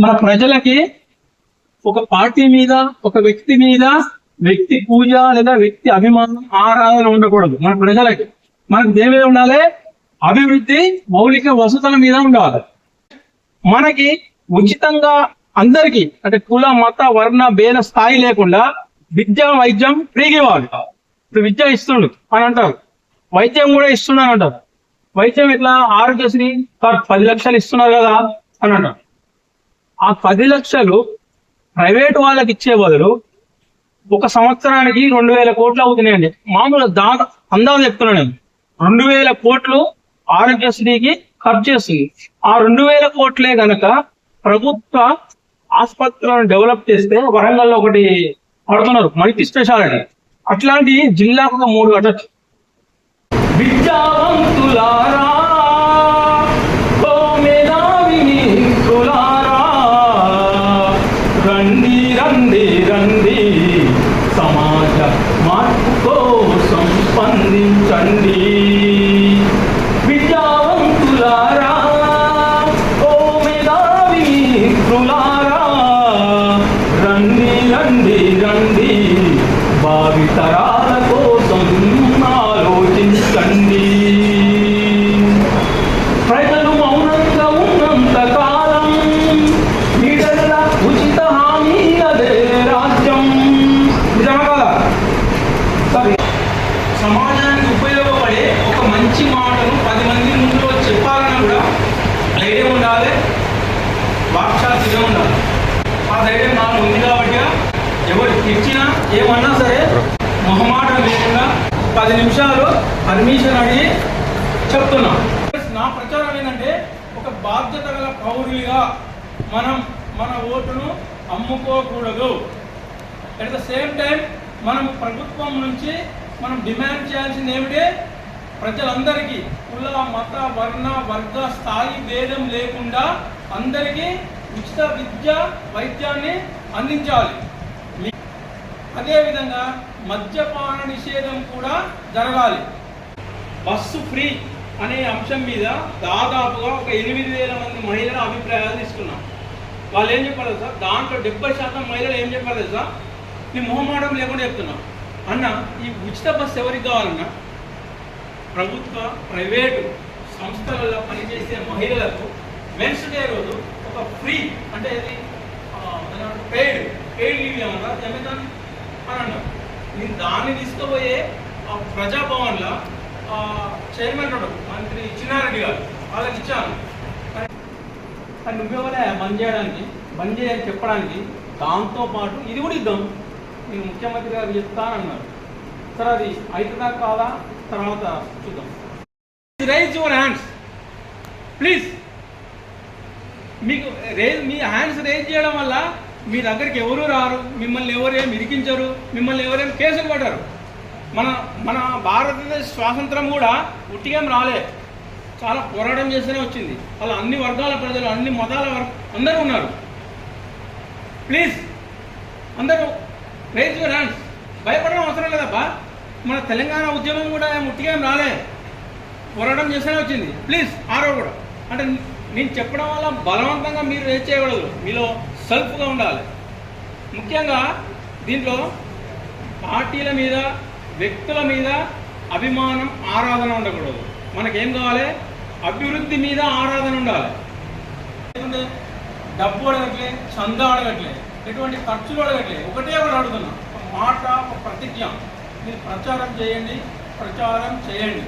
మన ప్రజలకి ఒక పార్టీ మీద, ఒక వ్యక్తి మీద వ్యక్తి పూజ లేదా వ్యక్తి అభిమానం, ఆరాధన ఉండకూడదు. మన ప్రజలకి మనకు దేని మీద ఉండాలి? అభివృద్ధి, మౌలిక వసతుల మీద ఉండాలి. మనకి ఉచితంగా అందరికీ, అంటే కుల మత వర్ణ భేద స్థాయి లేకుండా విద్య వైద్యం ఫ్రీగా ఇవ్వాలి. ఇప్పుడు విద్య ఇస్తుండు అని అంటారు, వైద్యం కూడా ఇస్తున్నారు అంటారు. వైద్యం ఇట్లా ఆరోగ్యశ్రీ 10 లక్షలు ఇస్తున్నారు కదా అని అంటారు. ఆ 10 లక్షలు ప్రైవేట్ వాళ్ళకి ఇచ్చే బదులు ఒక సంవత్సరానికి 2000 కోట్లు అవుతున్నాయండి. మామూలు అందాలు చెప్తున్నాను నేను. 2000 కోట్లు ఆరోగ్యశ్రీకి ఖర్చు చేస్తుంది. ఆ 2000 కోట్లే గనక ప్రభుత్వ ఆసుపత్రులను డెవలప్ చేస్తే, వరంగల్లో ఒకటి పడుతున్నారు మల్టీ స్పెషాలిటీ, అట్లాంటి జిల్లాకు 3 కట్టచ్చు. విద్యావంతులారా, రండి రండి రండి, సమాజ మార్పు కోసం స్పందించండి. విద్యావంతులారా, ఓ మేధావి మిత్రులారా, రండి రండి రండి, భావితరాల కోసం ఆలోచించండి. ప్రజలు మౌనంగా ఉన్నంత కాలం వీడల్ల ఉచిత హామీ అదే రాజ్యం. నిజమా కదా? సరే, సమాజానికి ఉపయోగపడే ఒక మంచి మాటను 10 మంది ముందు చెప్పాలన్నా కూడా ధైర్యం ఉండాలి, వాక్చాతుర్యం ఉండాలి. ఆ ధైర్యం నాకు ఉంది కాబట్టి ఎవరు ఇచ్చినా ఏమన్నా సరే మొహమాటం లేకుండా 10 నిమిషాలు పర్మిషన్ అడిగి చెప్తున్నాం. నా ప్రచారం ఏంటంటే, ఒక బాధ్యత గల పౌరులుగా మనం మన ఓటును అమ్ముకోకూడదు. అట్ ద సేమ్ టైం మనం ప్రభుత్వం నుంచి మనం డిమాండ్ చేయాల్సింది ఏమిటి? ప్రజలందరికీ కుల మత వర్ణ వర్గ స్థాయి భేదం లేకుండా అందరికీ ఉచిత విద్య వైద్యాన్ని అందించాలి. అదేవిధంగా మద్యపాన నిషేధం కూడా జరగాలి. బస్సు ఫ్రీ అనే అంశం మీద దాదాపుగా ఒక 8,000 మంది మహిళల అభిప్రాయాలు తీసుకున్నాం. వాళ్ళు ఏం చెప్పారు సార్? దాంట్లో 70% మహిళలు ఏం చెప్పారు తెలుసా? నేను మొహమాటం లేకుండా చెప్తున్నా, అన్న ఈ ఉచిత బస్సు ఎవరికి కావాలన్నా ప్రభుత్వ ప్రైవేటు సంస్థలలో పనిచేసే మహిళలకు వెన్స్డే రోజు ఒక ఫ్రీ, అంటే ఇది పెయిడ్ లీవ్ ఏమన్నా జమిదాన్ అని అన్నారు. నేను దాన్ని తీసుకుపోయే ప్రజాభవన్లో చైర్మన్ మంత్రి చిన్నారెడ్డి గారు వాళ్ళకి ఇచ్చాను. కానీ నువ్వెవరే బంద్ చేయడానికి, బంద్ చేయని చెప్పడానికి, దాంతోపాటు ఇది కూడా ఇద్దాం, నేను ముఖ్యమంత్రి గారు చెప్తానన్నారు. సరే, అది అవుతుందా కాదా తర్వాత చూద్దాం. Rise your hands please. మీకు మీ హ్యాండ్స్ రైజ్ చేయడం వల్ల మీ దగ్గరికి ఎవరు రారు, మిమ్మల్ని ఎవరేం ఇరికించరు, మిమ్మల్ని ఎవరేం కేసులు పడ్డారు. మన భారతదేశ స్వాతంత్రం కూడా ఉట్టిగేం రాలే, చాలా పోరాటం చేస్తూనే వచ్చింది. అలా అన్ని వర్గాల ప్రజలు, అన్ని మతాల అందరూ ఉన్నారు. ప్లీజ్ అందరూ రైజ్ యువర్ హ్యాండ్స్. భయపడడం అవసరం లేదబ్బా. మన తెలంగాణ ఉద్యమం కూడా ఉట్టిగేం రాలే, పోరాటం చేస్తూనే వచ్చింది. ప్లీజ్ ఆరో కూడా, అంటే నేను చెప్పడం వల్ల బలవంతంగా మీరు రేజ్ చేయకూడదు, మీలో సెల్ఫ్గా ఉండాలి. ముఖ్యంగా దీంట్లో పార్టీల మీద, వ్యక్తుల మీద అభిమానం, ఆరాధన ఉండకూడదు. మనకేం కావాలి? అభివృద్ధి మీద ఆరాధన ఉండాలి. డబ్బు అడగట్లే, చందా అడగట్లే, ఎటువంటి ఖర్చులు అడగట్లే, ఒకటే ఒకటి అడుగుతున్నా, ఒక మాట, ఒక ప్రతిజ్ఞ. మీరు ప్రచారం చేయండి, ప్రచారం చేయండి.